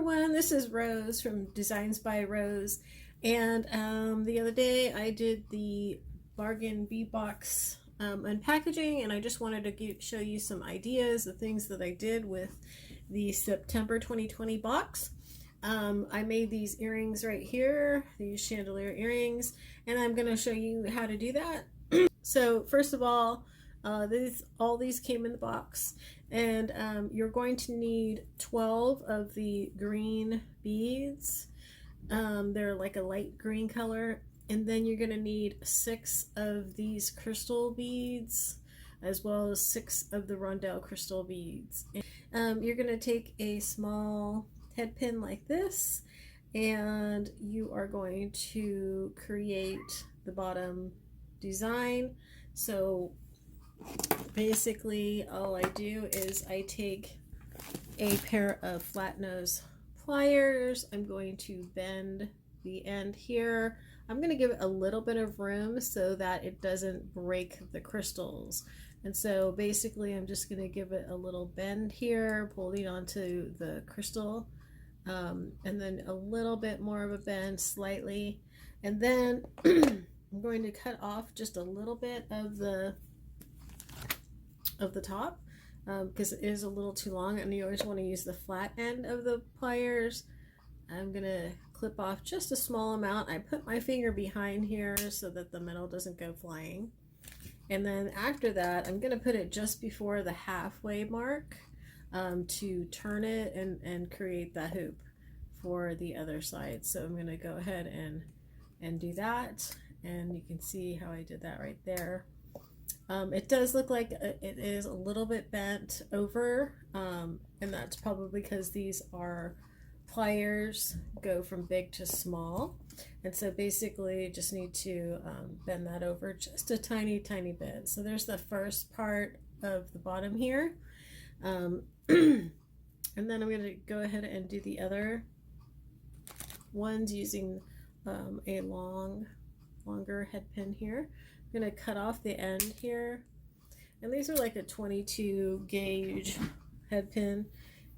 everyone, this is Rose from Designs by Rose, and the other day I did the Bargain Bead Box unpackaging, and I just wanted to show you some ideas of things that I did with the September 2020 box. I made these earrings right here, these chandelier earrings, and I'm going to show you how to do that. So first of all, all these came in the box, and you're going to need 12 of the green beads. They're like a light green color, and then you're going to need 6 of these crystal beads, as well as 6 of the rondelle crystal beads. You're going to take a small head pin like this, and you are going to create the bottom design. So basically all I do is I take a pair of flat nose pliers. I'm going to bend the end here. I'm going to give it a little bit of room so that it doesn't break the crystals. And so basically I'm just going to give it a little bend here, pulling onto the crystal, and then a little bit more of a bend slightly. And then I'm going to cut off just a little bit of the top because it is a little too long, and you always want to use the flat end of the pliers. I'm gonna clip off just a small amount. I put my finger behind here so that the metal doesn't go flying, and then after that I'm gonna put it just before the halfway mark to turn it and create that hoop for the other side. So I'm gonna go ahead and do that, and you can see how I did that right there. It does look like it is a little bit bent over, and that's probably because these are pliers, go from big to small, and so basically just need to bend that over just a tiny bit. So there's the first part of the bottom here, and then I'm going to go ahead and do the other ones using a longer head pin here. I'm going to cut off the end here, and these are like a 22 gauge head pin,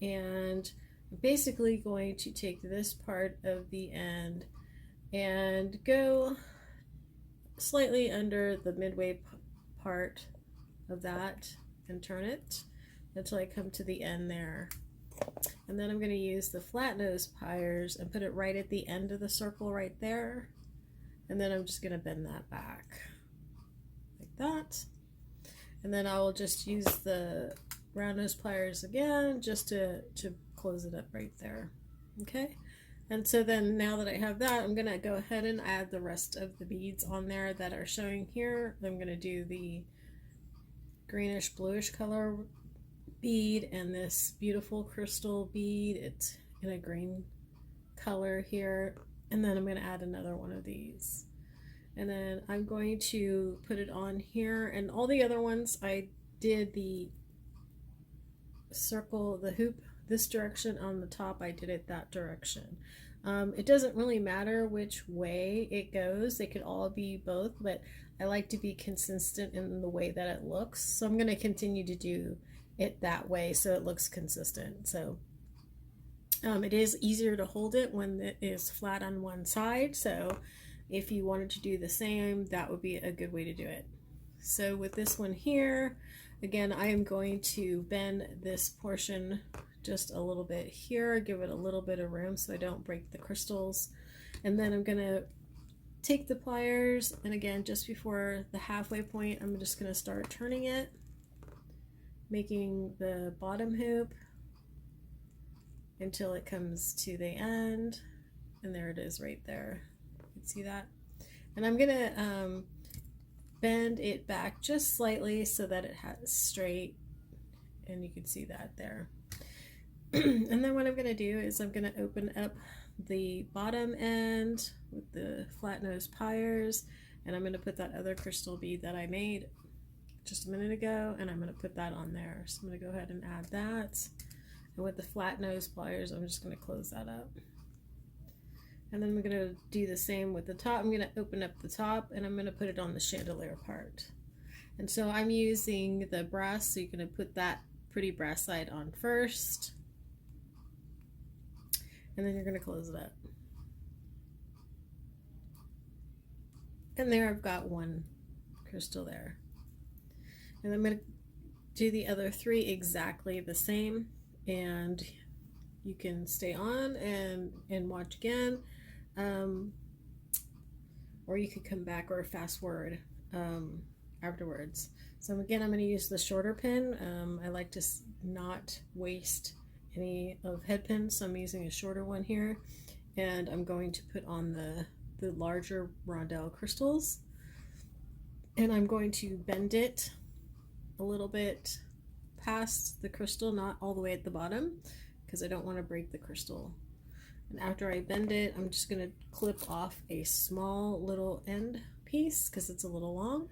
and I'm basically going to take this part of the end and go slightly under the midway part of that and turn it until I come to the end there. And then I'm going to use the flat nose pliers and put it right at the end of the circle right there, and then I'm just going to bend that back like that, and then I will just use the round nose pliers again just to close it up right there. Okay, and so then now that I have that, I'm gonna go ahead and add the rest of the beads on there that are showing here. I'm gonna do the greenish bluish color bead and this beautiful crystal bead. It's in a green color here, and then I'm gonna add another one of these. And then I'm going to put it on here, and all the other ones I did the circle, the hoop this direction on the top, I did it that direction. It doesn't really matter which way it goes, they could all be both, but I like to be consistent in the way that it looks, so I'm going to continue to do it that way so it looks consistent. So it is easier to hold it when it is flat on one side, so if you wanted to do the same, that would be a good way to do it. So with this one here, again, I am going to bend this portion just a little bit here, give it a little bit of room so I don't break the crystals. And then I'm going to take the pliers, and again, just before the halfway point, I'm just going to start turning it, making the bottom hoop until it comes to the end, and there it is right there. See that? And I'm gonna bend it back just slightly so that it has straight, and you can see that there. And then what I'm gonna do is I'm gonna open up the bottom end with the flat nose pliers, and I'm gonna put that other crystal bead that I made just a minute ago, and I'm gonna put that on there. So I'm gonna go ahead and add that, and with the flat nose pliers I'm just gonna close that up. And then I'm going to do the same with the top. I'm going to open up the top, and I'm going to put it on the chandelier part. And so I'm using the brass, so you're going to put that pretty brass side on first. and then you're going to close it up. And there I've got one crystal there. And I'm going to do the other 3 exactly the same, and you can stay on and watch again, or you could come back or fast forward afterwards. So again, I'm going to use the shorter pin. I like to not waste any of head pins, so I'm using a shorter one here, and I'm going to put on the larger rondelle crystals, and I'm going to bend it a little bit past the crystal, not all the way at the bottom, because I don't want to break the crystal. And after I bend it, I'm just going to clip off a small little end piece because it's a little long,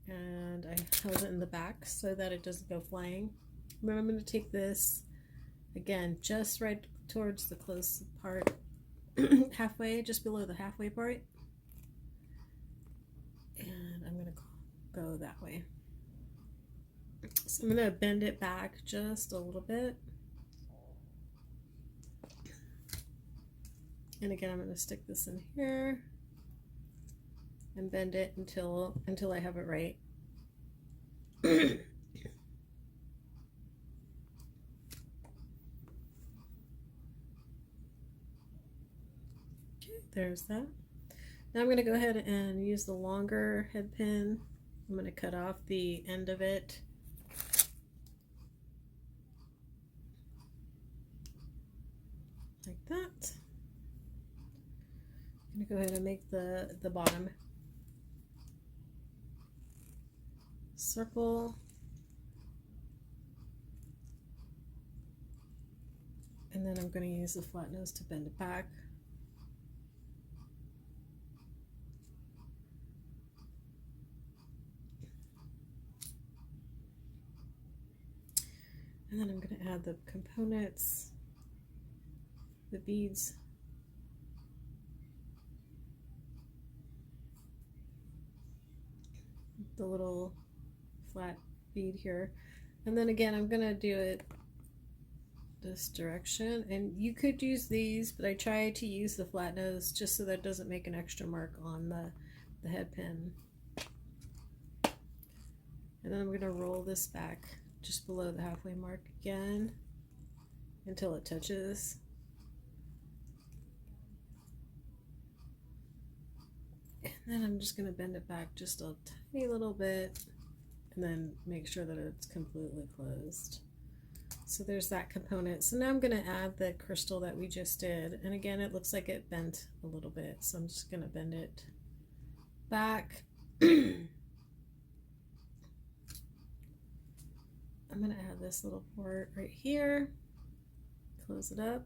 and I held it in the back so that it doesn't go flying. Then I'm going to take this again just right towards the close part, halfway, just below the halfway part, and I'm going to go that way. So I'm going to bend it back just a little bit, and again I'm going to stick this in here and bend it until I have it right. Okay, there's that. Now I'm going to go ahead and use the longer head pin. I'm going to cut off the end of it. Like that. I'm going to go ahead and make the bottom circle. And then I'm going to use the flat nose to bend it back. And then I'm going to add the components, the beads. The little flat bead here. And then again, I'm going to do it this direction. And you could use these, but I try to use the flat nose just so that it doesn't make an extra mark on the head pin. And then I'm going to roll this back just below the halfway mark again until it touches. And then I'm just going to bend it back just a tiny little bit and then make sure that it's completely closed. So there's that component. So now I'm going to add the crystal that we just did. And again, it looks like it bent a little bit. So I'm just going to bend it back. I'm going to add this little port right here, close it up,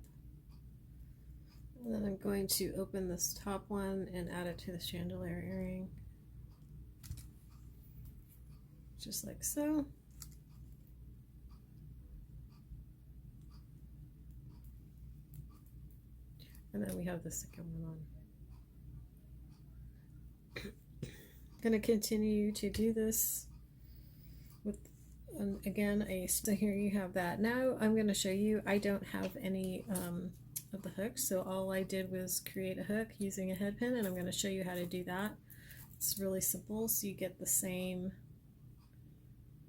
and then I'm going to open this top one and add it to the chandelier earring, just like so. And then we have the second one on. Going to continue to do this with again so here you have that. Now I'm going to show you, I don't have any of the hooks, so all I did was create a hook using a head pin, and I'm going to show you how to do that. It's really simple. So you get the same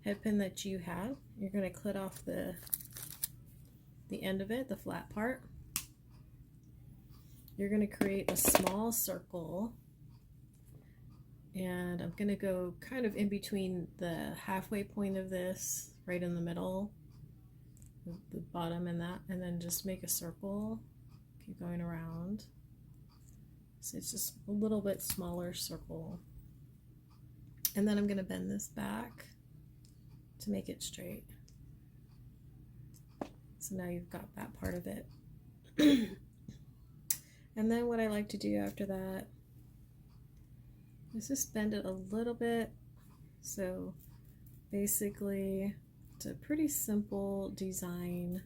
head pin that you have, you're going to clip off the end of it, the flat part. You're going to create a small circle, and I'm going to go kind of in between the halfway point of this, right in the middle, the bottom and that, and then just make a circle, keep going around. So it's just a little bit smaller circle. And then I'm going to bend this back to make it straight. So now you've got that part of it. And then what I like to do after that is just bend it a little bit. So basically it's a pretty simple design.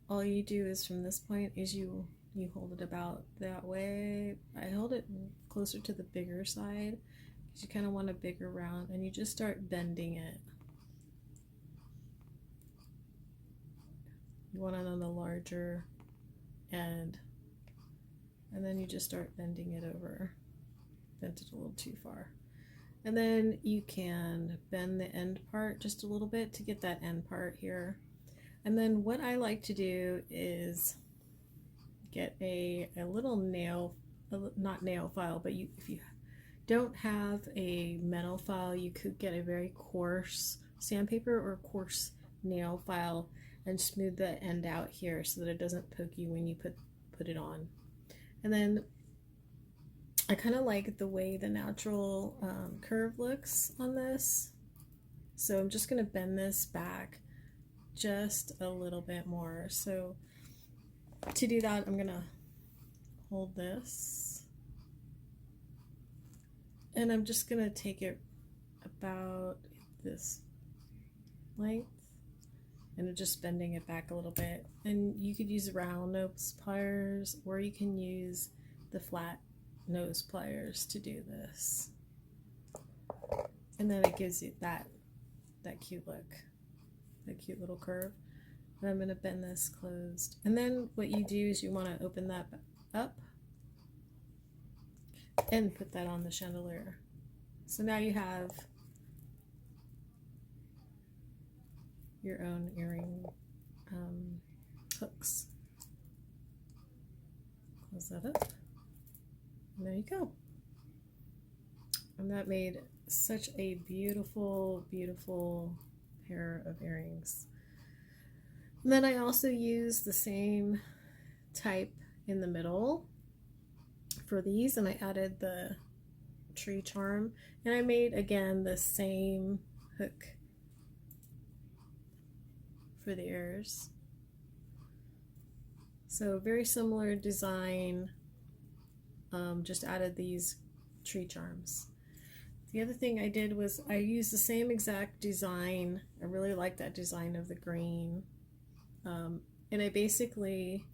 All you do is from this point is you hold it about that way. I hold it closer to the bigger side because you kind of want a bigger round, and you just start bending it. You want it on the larger end, and then you just start bending it over. Bent it a little too far. And then you can bend the end part just a little bit to get that end part here. And then what I like to do is get a little nail, not nail file, but if you don't have a metal file, you could get a very coarse sandpaper or coarse nail file and smooth the end out here so that it doesn't poke you when you put it on. And then I kind of like the way the natural curve looks on this, so I'm just going to bend this back just a little bit more. So to do that, I'm going to hold this, and I'm just going to take it about this length, and I'm just bending it back a little bit. And you could use round nose pliers, or you can use the flat nose pliers to do this, and then it gives you that cute look, that cute little curve. And I'm going to bend this closed, and then what you do is you want to open that up and put that on the chandelier. So now you have your own earring hooks. Close that up. And there you go. And that made such a beautiful, beautiful pair of earrings. And then I also used the same type in the middle for these, and I added the tree charm, and I made again the same hook for the ears. So very similar design. Just added these tree charms. The other thing I did was I used the same exact design. I really like that design of the green. And I basically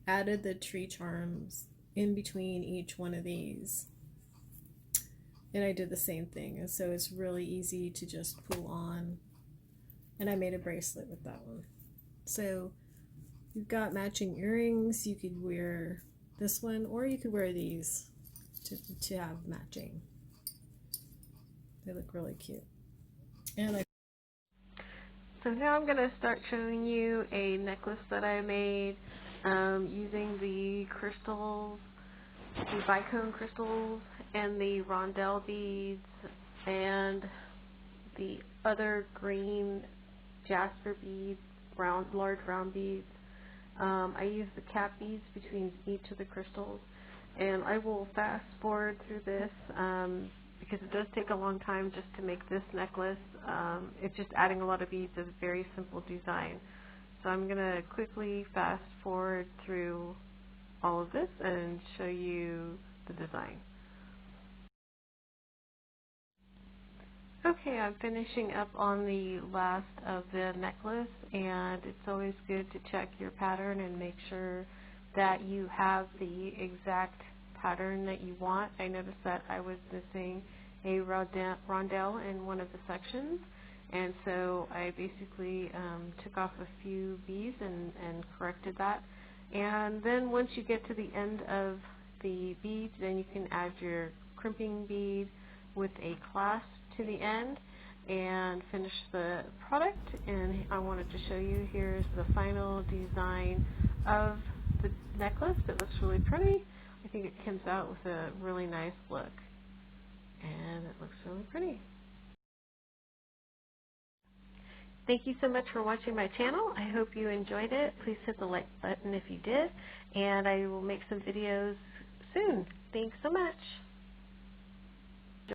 added the tree charms in between each one of these. And I did the same thing. And so it's really easy to just pull on. And I made a bracelet with that one. So you've got matching earrings. You could wear this one, or you could wear these to have matching. They look really cute. And so now I'm going to start showing you a necklace that I made using the crystals, the bicone crystals, and the rondelle beads, and the other green jasper beads, large round beads. I use the cap beads between each of the crystals, and I will fast forward through this because it does take a long time just to make this necklace. It's just adding a lot of beads is a very simple design. So I'm going to quickly fast forward through all of this and show you the design. Okay, I'm finishing up on the last of the necklace, and it's always good to check your pattern and make sure that you have the exact pattern that you want. I noticed that I was missing a rondelle in one of the sections, and so I basically took off a few beads and corrected that. And then once you get to the end of the bead, then you can add your crimping bead with a clasp to the end and finish the product. And I wanted to show you, here's the final design of the necklace. It looks really pretty. I think it comes out with a really nice look, and it looks really pretty. Thank you so much for watching my channel. I hope you enjoyed it. Please hit the like button if you did, and I will make some videos soon. Thanks so much.